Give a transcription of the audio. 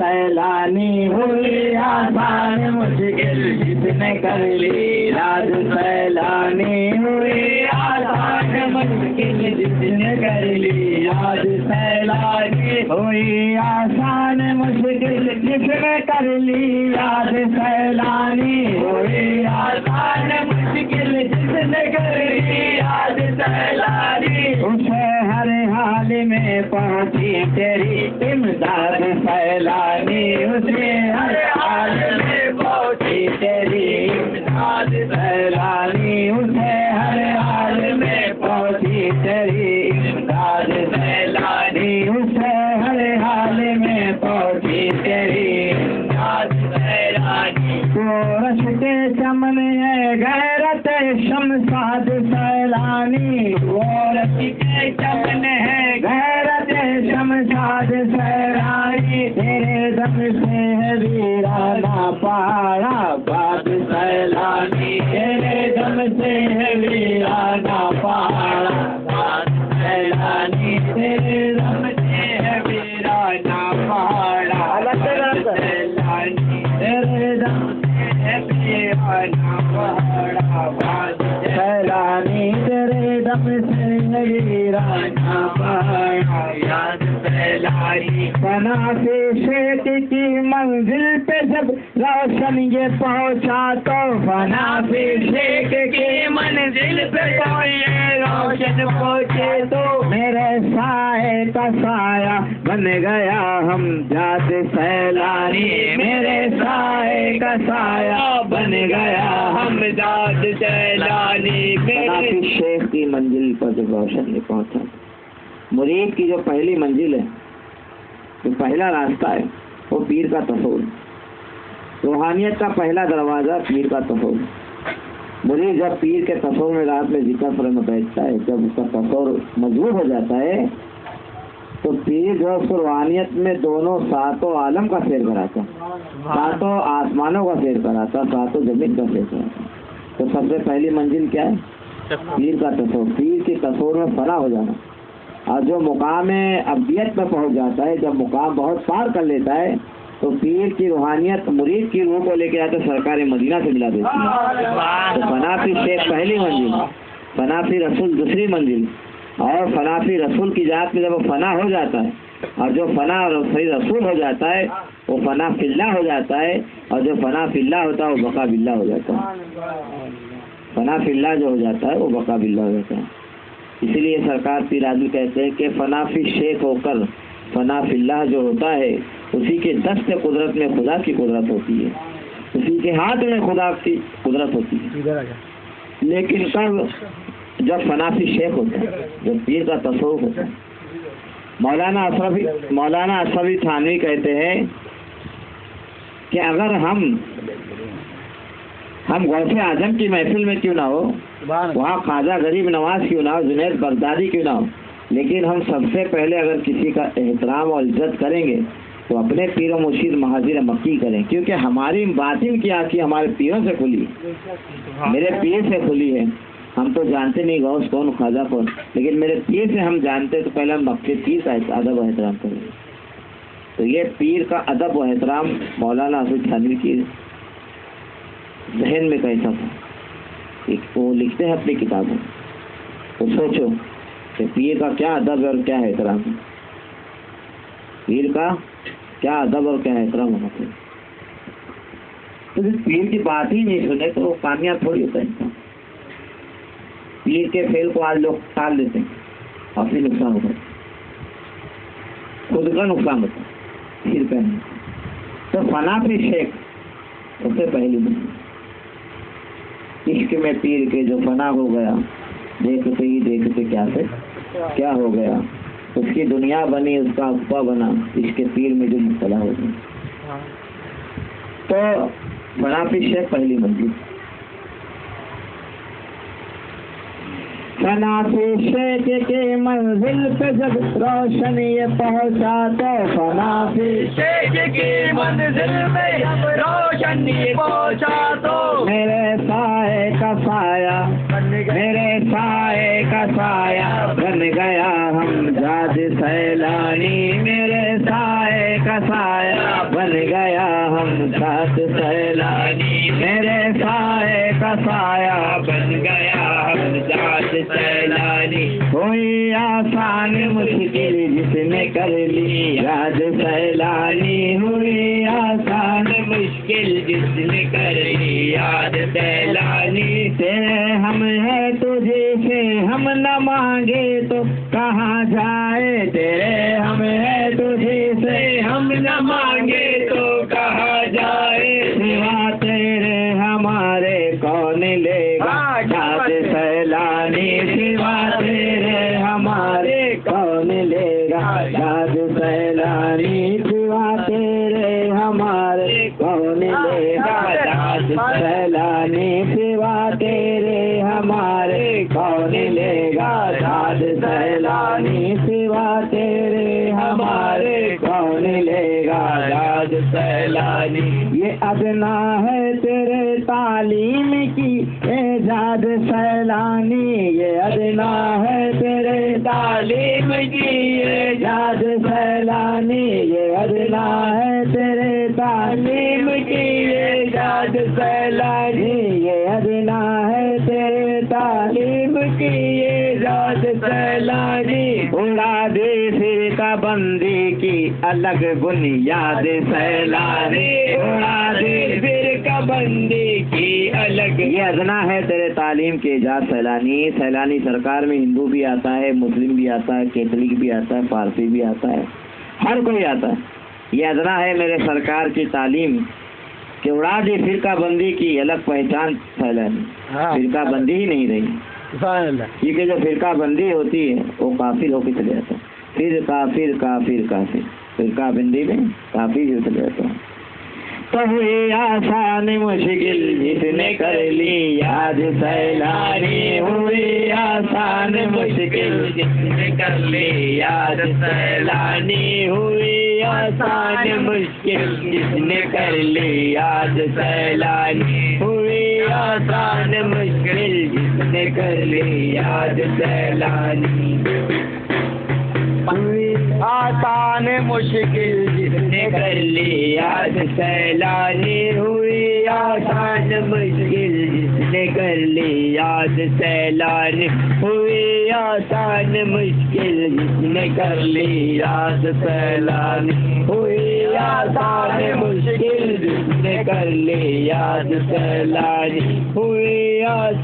सैलानी हुई आसान मुश्किल जिसने कर ली राज। सैलानी हुई आसान मुश्किल जिसने कर ली राज। सैलानी हुई आसान मुश्किल जिसने कर ली राज। सैलानी हुई आसान मुश्किल जिसने कर ली राज। सैलानी उसे हर हाल में पहुंची तेरी इमदाद। सैलानी उसे हर हाल में पहुंची तेरी इमदाद। सैलानी उसे हर हाल में पहुंची तेरी इमदाद। सैलानी उसे हर हाल में पहुंची तेरी इमदाद। सैलानी कोरस के चमन है गैरत शमशाद। सैलानी कोरस के चमन है गैरत शमशाद। सैलानी तेरे दम से है वीराना पहाड़ा बाद। सैलानी तेरे दम से है वीराना पहाड़ा बाद। सैलानी तेरे दम से है वीराना पहाड़ा। सैलानी तेरे दम से है वीराना पहाड़ा बाद। सैलानी तेरे दम से है वीराना पहाड़ा याद। सैलानी फना से शेख की मंजिल पे जब रोशन ये पहुंचा तो फना से शेख की मंजिल पे ये रोशन पहुंचे तो मेरे साए का साया बन गया हम जात। सैलानी मेरे साए का साया बन गया हम जात। सैलानी मेरे शेख की मंजिल पर जब रोशन ये पहुंचा, मुरीद की जो पहली मंजिल है, जो पहला रास्ता है, वो पीर का तसव्वुर। रूहानियत का पहला दरवाज़ा पीर का तसव्वुर। मुरीद जब पीर के तसव्वुर में रात में जिक्र में बैठता है, जब उसका तसव्वुर मजबूत हो जाता है, तो पीर जो उसको रूहानियत में दोनों सातों आलम का सैर कराता, सातों आसमानों का सैर कराता, सातों जमीन का सैर कराता। तो सबसे पहली मंजिल क्या है? पीर का तसव्वुर। पीर के तसव्वुर में फना हो जाना। और जो मुकाम अब्दियत में पहुंच जाता है, जब मुकाम बहुत पार कर लेता है, तो पीर की रूहानियत मुरीद की रूह को लेके आते सरकार मदीना से मिला देती है। तो फनाफी शेख पहली मंजिल, फनाफी रसूल दूसरी मंजिल, और फनाफी रसूल की जात में जब वो फना हो जाता है, और जो फना फी रसूल हो जाता है वो फना फिल्ला हो जाता है, और जो फना फिल्ला होता है वो बका बिल्ला हो जाता है। फना फिल्ला जो हो जाता है वो बका बिल्ला हो जाता है। इसीलिए सरकार पीर आदिल कहते हैं कि फनाफी शेख होकर फना फिल्ला जो होता है, उसी के दस्त कुदरत में खुदा की कुदरत होती है, उसी के हाथ में खुदा की कुदरत होती है। लेकिन कब? जब फनाफी शेख होता है, जब पीर का तसव्वुर होता है। मौलाना अशरफी थानवी कहते हैं कि अगर हम गौसे आजम की महफिल में क्यों ना हो, वहाँ ख्वाजा गरीब नवाज क्यों ना हो, जुनैद बगदादी क्यों ना हो, लेकिन हम सबसे पहले अगर किसी का एहतराम और इज्जत करेंगे तो अपने पीर और मुर्शिद महाजिर मक्की करें, क्योंकि हमारी बातिन की आँखें हमारे पीरों से खुली, मेरे पीर से खुली है। हम तो जानते नहीं गौस कौन, ख्वाजा कौन, लेकिन मेरे पीर से हम जानते, तो पहले हम अपने पीर का अदब और एहतराम करें। तो ये पीर का अदब और एहतराम मौलाना अशरफी थानवी की जहन में कैसा था, वो लिखते हैं अपनी किताबों। तो सोचो कि पीर का क्या अदब है और क्या एहतराम है, पीर का क्या अदब और क्या एहतराम होना चाहिए। तो जिस पीर की बात ही नहीं सुने तो वो कामयाब थोड़ी होता है। पीर के फेल को आज लोग टाल देते हैं और फिर नुकसान होता है, खुद का नुकसान होता है, पीर का नहीं। तो फनाफी शेख सबसे पहली बात, इश्क में पीर के जो फना हो गया, देखते ही देखते क्या हो गया, उसकी दुनिया बनी उसका अब्बा बना, इसके पीर में जो मुब्तला हो गया। तो फनाफी शेख पहली मंजिल। फनाफी शेख के मंजिल पे जब रोशन ये पहुंचा तो फनाफी शेख की मंजिल पे जब रोशन ये पहुंचा तो मेरे साए का साया बन गया हम जाद। सैलानी मेरे साए का साया बन गया हम साथ सैलानी, मेरे साए का साया बन गया हम साथ सैलानी। कोई आसान मुश्किल जिसने कर ली याद सैलानी, हुई आसान मुश्किल जिसने कर ली याद सैलानी। तेरे हम है तुझे से हम न मांगे तो कहाँ जाए, तेरे हम है तुझे से हम न मांगे तो कहाँ जाए। सिवा तेरे हमारे कौन लेगा याद सैलानी, सिवा तेरे हमारे कौन लेगा याद सैलानी, सिवा तेरे हमारे कौन लेगा याद सैलानी, सिवा तेरे हमारे कौन लेगा याद सैलानी, सिवा तेरे हमारे कौन लेगा याद सैलानी। ये अदना है तेरे तालीम की एजाद सैलानी, ये अदना है तेरे तालीम की एजाद सैलानी, ये अदना है तेरे तालीम की एजाद सैलानी, ये अदना है तेरे तालीम की एजाद सैलानी। उड़ा दे फिर का बंदी की अलग बुनियाद सैलानी, उड़ा दे फिर का बंदी की अलग। ये अदना है तेरे तालीम के एजाज सैलानी। सैलानी सरकार में हिंदू भी आता है, मुस्लिम भी आता है, कैथोलिक भी आता है, पारसी भी आता है, हर कोई आता है। ये अदना है मेरे सरकार की तालीम कि उड़ा दी फिरका बंदी की अलग पहचान सैलानी। फिरका बंदी ही नहीं रही, क्योंकि जो फिरका बंदी होती है वो काफिर होकर चले जाता है। फिर काफिर काफिर काफिर, फिरका बंदी में काफिर हो चले जाता है। तो हुई आसान मुश्किल जिसने कर ली याद सैलानी, हुई आसान मुश्किल जिसने कर ली याद सैलानी, हुई आसान मुश्किल जिसने कर ली याद सैलानी, हुई आसान मुश्किल जिसने कर ली याद सैलानी। आसान मुश्किल जिसने कर ली याद सैलानी, हुई आसान मुश्किल जिसने कर ली याद सैलानी, हुई आसान मुश्किल जिसने कर ली याद सैलानी, हुई आसान मुश्किल जिसने कर ली याद सैलानी, हुई आसान